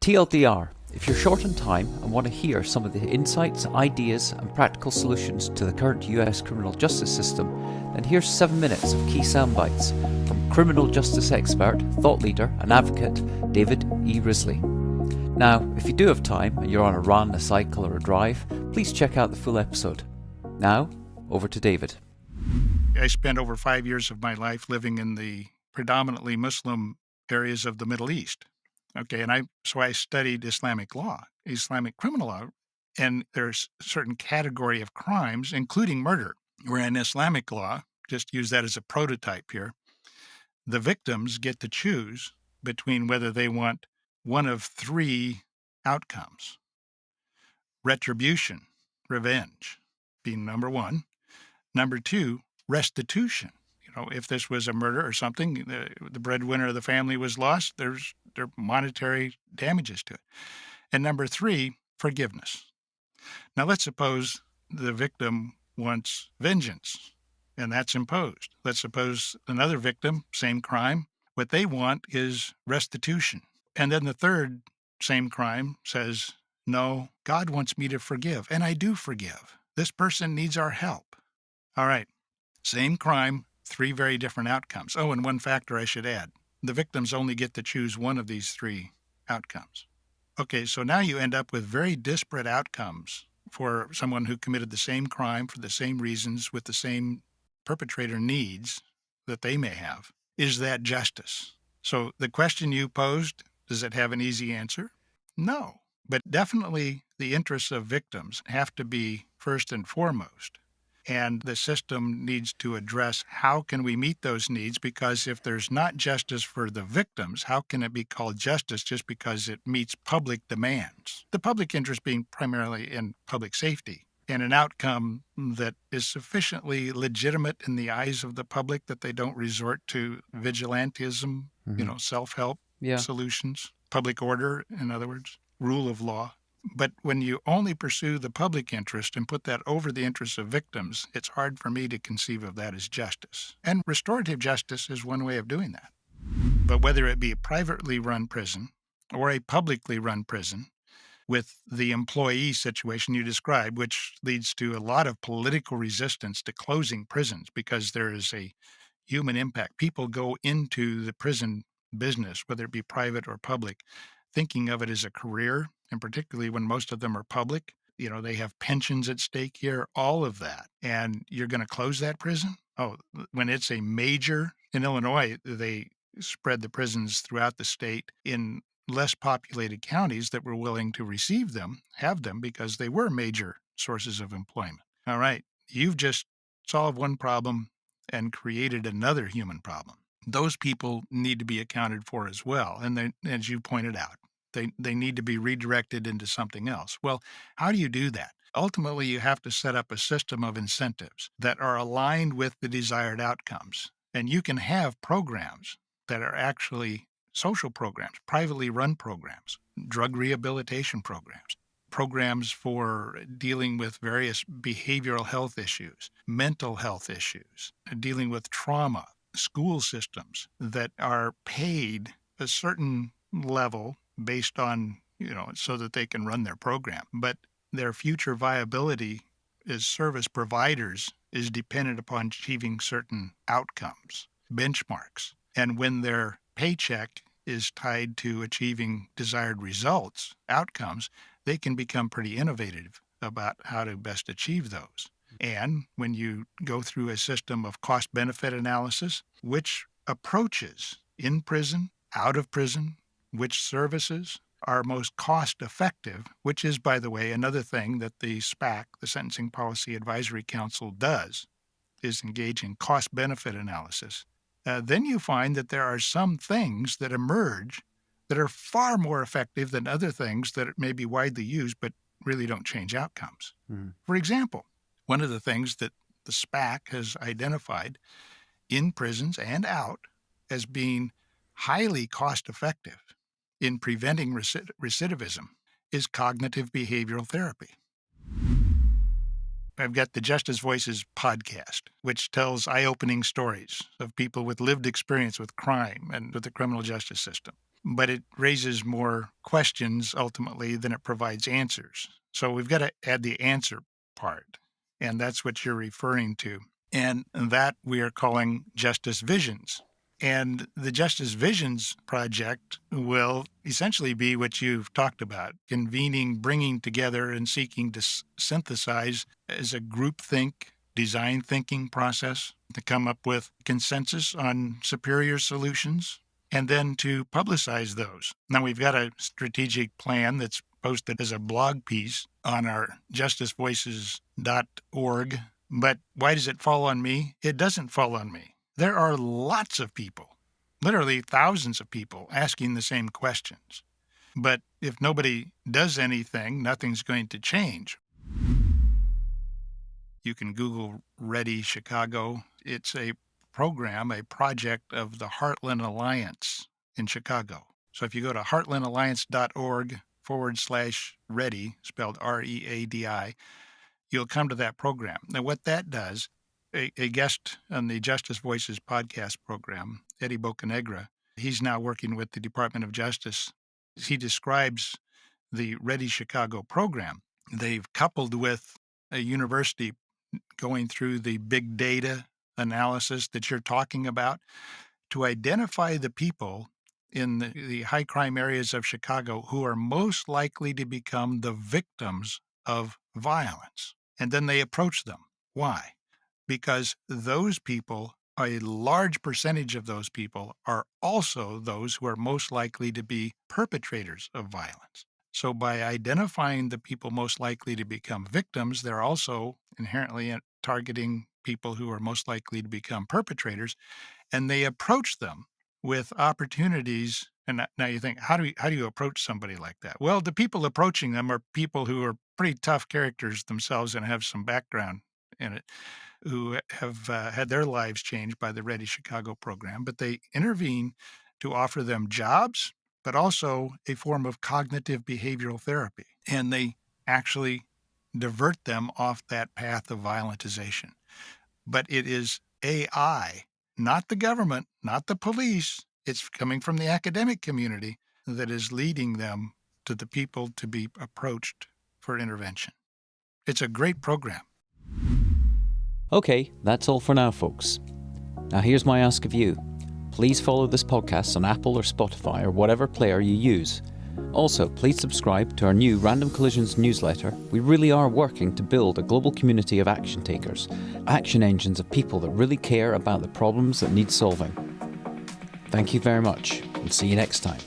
TLDR, if you're short on time and want to hear some of the insights, ideas and practical solutions to the current US criminal justice system, then here's 7 minutes of key soundbites from criminal justice expert, thought leader and advocate David E Risley. Now, if you do have time and you're on a run, a cycle or a drive, please check out the full episode. Now, over to David. I spent over 5 years of my life living in the predominantly Muslim areas of the Middle East. Okay, and I studied Islamic law, Islamic criminal law, and there's a certain category of crimes, including murder, where in Islamic law, just use that as a prototype here, the victims get to choose between whether they want one of three outcomes. Retribution, revenge, being number one. Number two, restitution. If this was a murder or something, the breadwinner of the family was lost, there are monetary damages to it. And number three, forgiveness. Now, let's suppose the victim wants vengeance, and that's imposed. Let's suppose another victim, same crime, what they want is restitution. And then the third, same crime, says, no, God wants me to forgive, and I do forgive. This person needs our help. All right, same crime, three very different outcomes. Oh, and one factor I should add. The victims only get to choose one of these three outcomes. Okay, so now you end up with very disparate outcomes for someone who committed the same crime for the same reasons with the same perpetrator needs that they may have. Is that justice? So the question you posed, does it have an easy answer? No, but definitely the interests of victims have to be first and foremost. And the system needs to address how can we meet those needs, because if there's not justice for the victims, how can it be called justice just because it meets public demands? The public interest being primarily in public safety and an outcome that is sufficiently legitimate in the eyes of the public that they don't resort to vigilantism, self-help solutions, public order, in other words, rule of law. But when you only pursue the public interest and put that over the interests of victims, it's hard for me to conceive of that as justice. And restorative justice is one way of doing that. But whether it be a privately run prison or a publicly run prison, with the employee situation you described, which leads to a lot of political resistance to closing prisons because there is a human impact. People go into the prison business, whether it be private or public, thinking of it as a career, and particularly when most of them are public. They have pensions at stake here, all of that. And you're going to close that prison? Oh, when it's a major, in Illinois, they spread the prisons throughout the state in less populated counties that were willing to receive them, have them, because they were major sources of employment. All right, you've just solved one problem and created another human problem. Those people need to be accounted for as well. And then, as you pointed out, they need to be redirected into something else. Well, how do you do that? Ultimately, you have to set up a system of incentives that are aligned with the desired outcomes. And you can have programs that are actually social programs, privately run programs, drug rehabilitation programs, programs for dealing with various behavioral health issues, mental health issues, dealing with trauma, school systems that are paid a certain level based on, so that they can run their program. But their future viability as service providers is dependent upon achieving certain outcomes, benchmarks. And when their paycheck is tied to achieving desired results, outcomes, they can become pretty innovative about how to best achieve those. And when you go through a system of cost-benefit analysis, which approaches in prison, out of prison, which services are most cost-effective, which is, by the way, another thing that the SPAC, the Sentencing Policy Advisory Council, does, is engage in cost-benefit analysis. Then you find that there are some things that emerge that are far more effective than other things that may be widely used but really don't change outcomes. For example, one of the things that the SPAC has identified in prisons and out as being highly cost-effective in preventing recidivism is cognitive behavioral therapy. I've got the Justice Voices podcast, which tells eye-opening stories of people with lived experience with crime and with the criminal justice system. but it raises more questions ultimately than it provides answers. So we've got to add the answer part, and that's what you're referring to. And that we are calling Justice Visions. And the Justice Visions project will essentially be what you've talked about, convening, bringing together, and seeking to synthesize as a groupthink, design thinking process to come up with consensus on superior solutions, and then to publicize those. Now, we've got a strategic plan that's posted as a blog piece on our justicevoices.org. But why does it fall on me? It doesn't fall on me. There are lots of people, literally thousands of people, asking the same questions. But if nobody does anything, nothing's going to change. You can Google Ready Chicago. It's a program, a project of the Heartland Alliance in Chicago. So if you go to heartlandalliance.org/ready, spelled READI, you'll come to that program. Now, what that does, a guest on the Justice Voices podcast program, Eddie Bocanegra, he's now working with the Department of Justice. He describes the Ready Chicago program. They've coupled with a university going through the big data analysis that you're talking about to identify the people in the high crime areas of Chicago who are most likely to become the victims of violence. And then they approach them. Why? Because those people, a large percentage of those people, are also those who are most likely to be perpetrators of violence. So by identifying the people most likely to become victims, they're also inherently targeting people who are most likely to become perpetrators, and they approach them with opportunities. And now you think, how do you approach somebody like that? Well, the people approaching them are people who are pretty tough characters themselves and have some background in it, who have had their lives changed by the Ready Chicago program. But they intervene to offer them jobs, but also a form of cognitive behavioral therapy. And they actually divert them off that path of violentization. But it is AI, not the government, not the police. It's coming from the academic community that is leading them to the people to be approached for intervention. It's a great program. Okay, that's all for now, folks. Now here's my ask of you. Please follow this podcast on Apple or Spotify or whatever player you use. Also, please subscribe to our new Random Collisions newsletter. We really are working to build a global community of action takers, action engines of people that really care about the problems that need solving. Thank you very much, and see you next time.